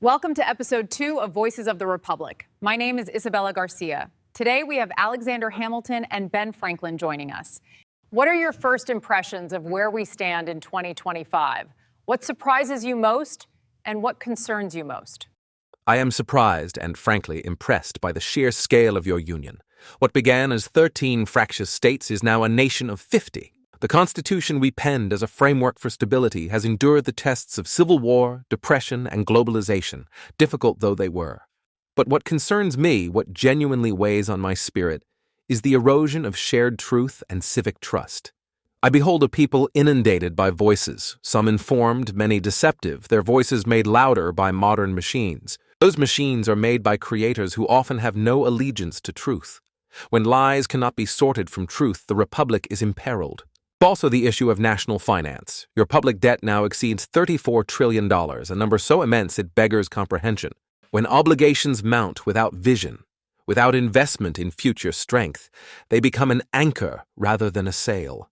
Welcome to episode 2 of Voices of the Republic. My name is Isabella Garcia. Today we have Alexander Hamilton and Ben Franklin joining us. What are your first impressions of where we stand in 2025? What surprises you most and what concerns you most? I am surprised and frankly impressed by the sheer scale of your union. What began as 13 fractious states is now a nation of 50. The Constitution we penned as a framework for stability has endured the tests of civil war, depression, and globalization, difficult though they were. But what concerns me, what genuinely weighs on my spirit, is the erosion of shared truth and civic trust. I behold a people inundated by voices, some informed, many deceptive, their voices made louder by modern machines. Those machines are made by creators who often have no allegiance to truth. When lies cannot be sorted from truth, the republic is imperiled. Also the issue of national finance. Your public debt now exceeds $34 trillion, a number so immense it beggars comprehension. When obligations mount without vision, without investment in future strength, they become an anchor rather than a sail.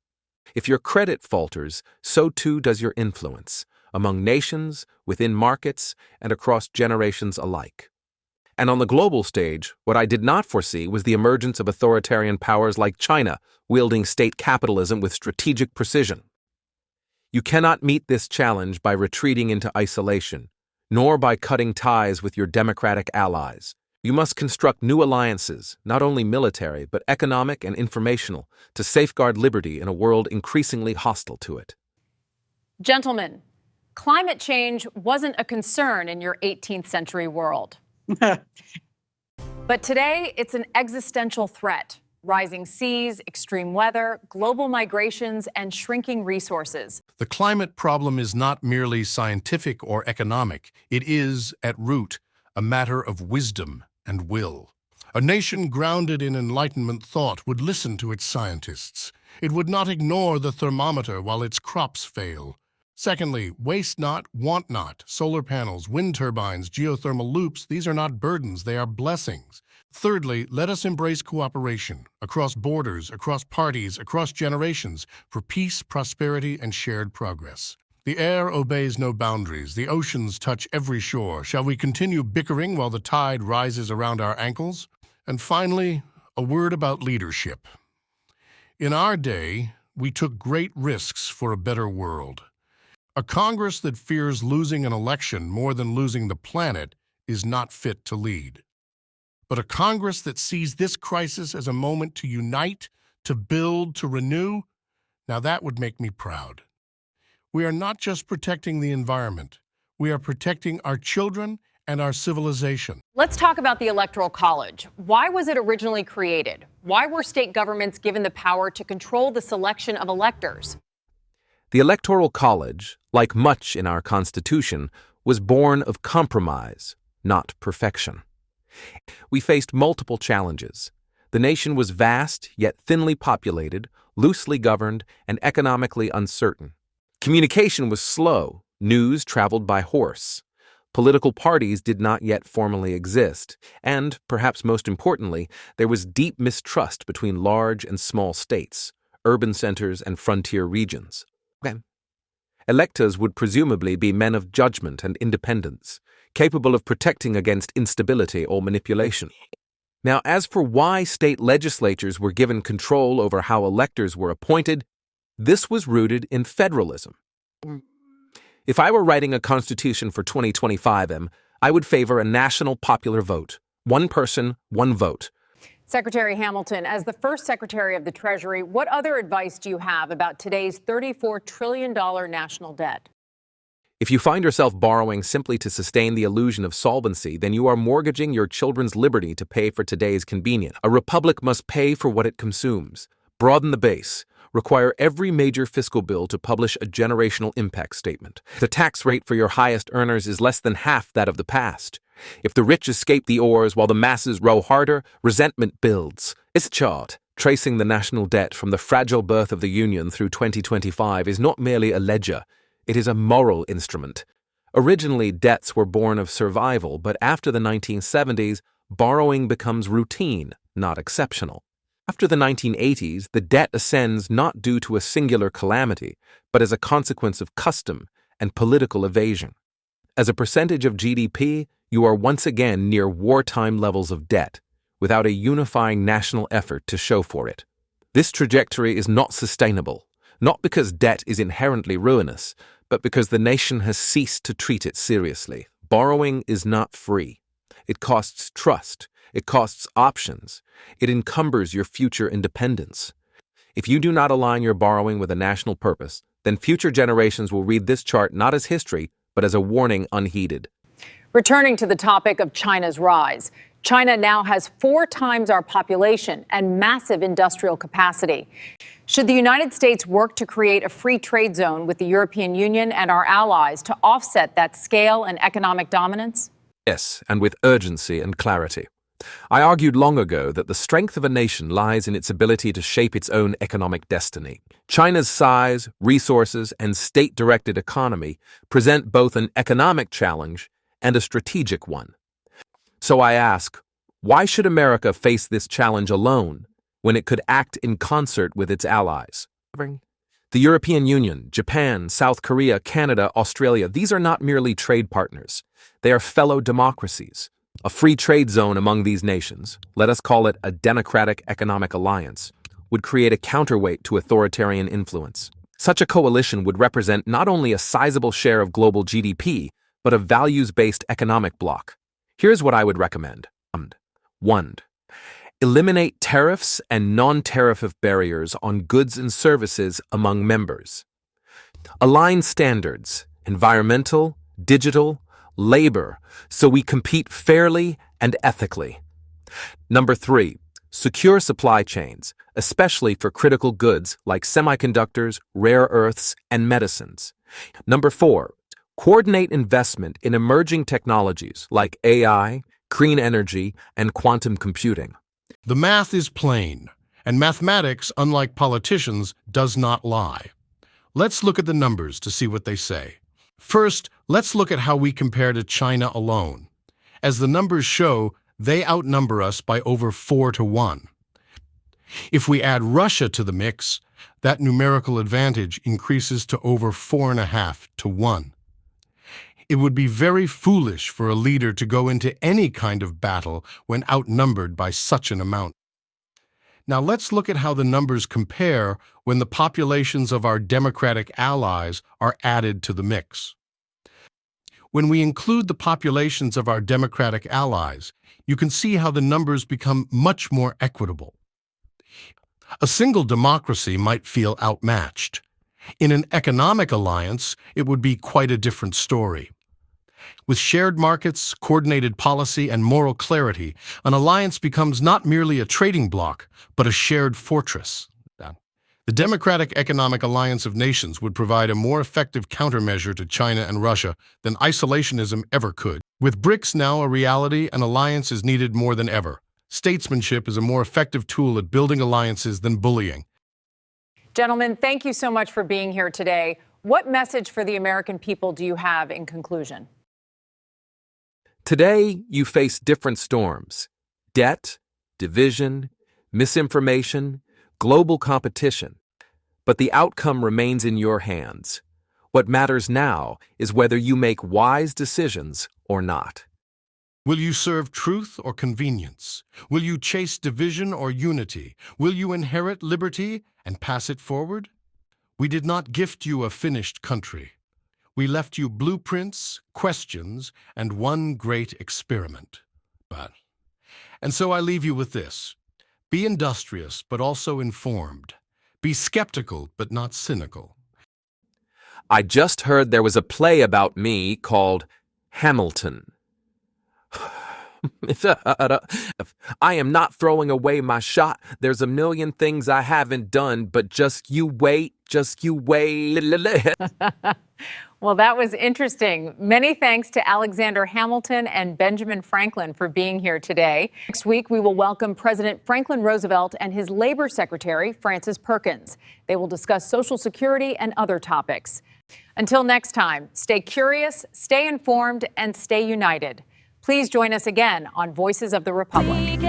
If your credit falters, so too does your influence, among nations, within markets, and across generations alike. And on the global stage, what I did not foresee was the emergence of authoritarian powers like China, wielding state capitalism with strategic precision. You cannot meet this challenge by retreating into isolation, nor by cutting ties with your democratic allies. You must construct new alliances, not only military, but economic and informational, to safeguard liberty in a world increasingly hostile to it. Gentlemen, climate change wasn't a concern in your 18th century world. But today, it's an existential threat. Rising seas, extreme weather, global migrations, and shrinking resources. The climate problem is not merely scientific or economic. It is, at root, a matter of wisdom and will. A nation grounded in Enlightenment thought would listen to its scientists. It would not ignore the thermometer while its crops fail. Secondly, waste not, want not. Solar panels, wind turbines, geothermal loops, these are not burdens, they are blessings. Thirdly, let us embrace cooperation across borders, across parties, across generations for peace, prosperity, and shared progress. The air obeys no boundaries. The oceans touch every shore. Shall we continue bickering while the tide rises around our ankles? And finally, a word about leadership. In our day, we took great risks for a better world. A Congress that fears losing an election more than losing the planet is not fit to lead. But a Congress that sees this crisis as a moment to unite, to build, to renew, now that would make me proud. We are not just protecting the environment, we are protecting our children and our civilization. Let's talk about the Electoral College. Why was it originally created? Why were state governments given the power to control the selection of electors? The Electoral College, like much in our Constitution, was born of compromise, not perfection. We faced multiple challenges. The nation was vast, yet thinly populated, loosely governed, and economically uncertain. Communication was slow. News traveled by horse. Political parties did not yet formally exist. And, perhaps most importantly, there was deep mistrust between large and small states, urban centers and frontier regions. Electors would presumably be men of judgment and independence, capable of protecting against instability or manipulation. Now, as for why state legislatures were given control over how electors were appointed, this was rooted in federalism. If I were writing a constitution for 2025, I would favor a national popular vote. One person, one vote. Secretary Hamilton, as the first Secretary of the Treasury, what other advice do you have about today's $34 trillion national debt? If you find yourself borrowing simply to sustain the illusion of solvency, then you are mortgaging your children's liberty to pay for today's convenience. A republic must pay for what it consumes. Broaden the base. Require every major fiscal bill to publish a generational impact statement. The tax rate for your highest earners is less than half that of the past. If the rich escape the oars while the masses row harder, resentment builds. This chart, tracing the national debt from the fragile birth of the Union through 2025, is not merely a ledger. It is a moral instrument. Originally, debts were born of survival, but after the 1970s, borrowing becomes routine, not exceptional. After the 1980s, the debt ascends not due to a singular calamity, but as a consequence of custom and political evasion. As a percentage of GDP, you are once again near wartime levels of debt, without a unifying national effort to show for it. This trajectory is not sustainable, not because debt is inherently ruinous, but because the nation has ceased to treat it seriously. Borrowing is not free. It costs trust. It costs options. It encumbers your future independence. If you do not align your borrowing with a national purpose, then future generations will read this chart not as history, but as a warning unheeded. Returning to the topic of China's rise, China now has 4 times our population and massive industrial capacity. Should the United States work to create a free trade zone with the European Union and our allies to offset that scale and economic dominance? Yes, and with urgency and clarity. I argued long ago that the strength of a nation lies in its ability to shape its own economic destiny. China's size, resources, and state-directed economy present both an economic challenge and a strategic one. So I ask, why should America face this challenge alone when it could act in concert with its allies? The European Union, Japan, South Korea, Canada, Australia, these are not merely trade partners. They are fellow democracies. A free trade zone among these nations, let us call it a democratic economic alliance, would create a counterweight to authoritarian influence. Such a coalition would represent not only a sizable share of global GDP, but a values-based economic bloc. Here's what I would recommend. 1. Eliminate tariffs and non-tariff barriers on goods and services among members. Align standards, environmental, digital, labor, so we compete fairly and ethically. 3. Secure supply chains, especially for critical goods like semiconductors, rare earths, and medicines. 4. Coordinate investment in emerging technologies like AI, clean energy, and quantum computing. The math is plain, and mathematics, unlike politicians, does not lie. Let's look at the numbers to see what they say. First, let's look at how we compare to China alone. As the numbers show, they outnumber us by over 4 to 1. If we add Russia to the mix, that numerical advantage increases to over 4.5 to 1. It would be very foolish for a leader to go into any kind of battle when outnumbered by such an amount. Now let's look at how the numbers compare when the populations of our democratic allies are added to the mix. When we include the populations of our democratic allies, you can see how the numbers become much more equitable. A single democracy might feel outmatched. In an economic alliance, it would be quite a different story. With shared markets, coordinated policy, and moral clarity, an alliance becomes not merely a trading bloc, but a shared fortress. The Democratic Economic Alliance of Nations would provide a more effective countermeasure to China and Russia than isolationism ever could. With BRICS now a reality, an alliance is needed more than ever. Statesmanship is a more effective tool at building alliances than bullying. Gentlemen, thank you so much for being here today. What message for the American people do you have in conclusion? Today, you face different storms: debt, division, misinformation, global competition. But the outcome remains in your hands. What matters now is whether you make wise decisions or not. Will you serve truth or convenience? Will you chase division or unity? Will you inherit liberty and pass it forward? We did not gift you a finished country. We left you blueprints, questions, and one great experiment. And so I leave you with this. Be industrious, but also informed. Be skeptical, but not cynical. I just heard there was a play about me called Hamilton. I am not throwing away my shot. There's a million things I haven't done, but just you wait, just you wait. Well, that was interesting. Many thanks to Alexander Hamilton and Benjamin Franklin for being here today. Next week, we will welcome President Franklin Roosevelt and his Labor Secretary, Frances Perkins. They will discuss Social Security and other topics. Until next time, stay curious, stay informed, and stay united. Please join us again on Voices of the Republic.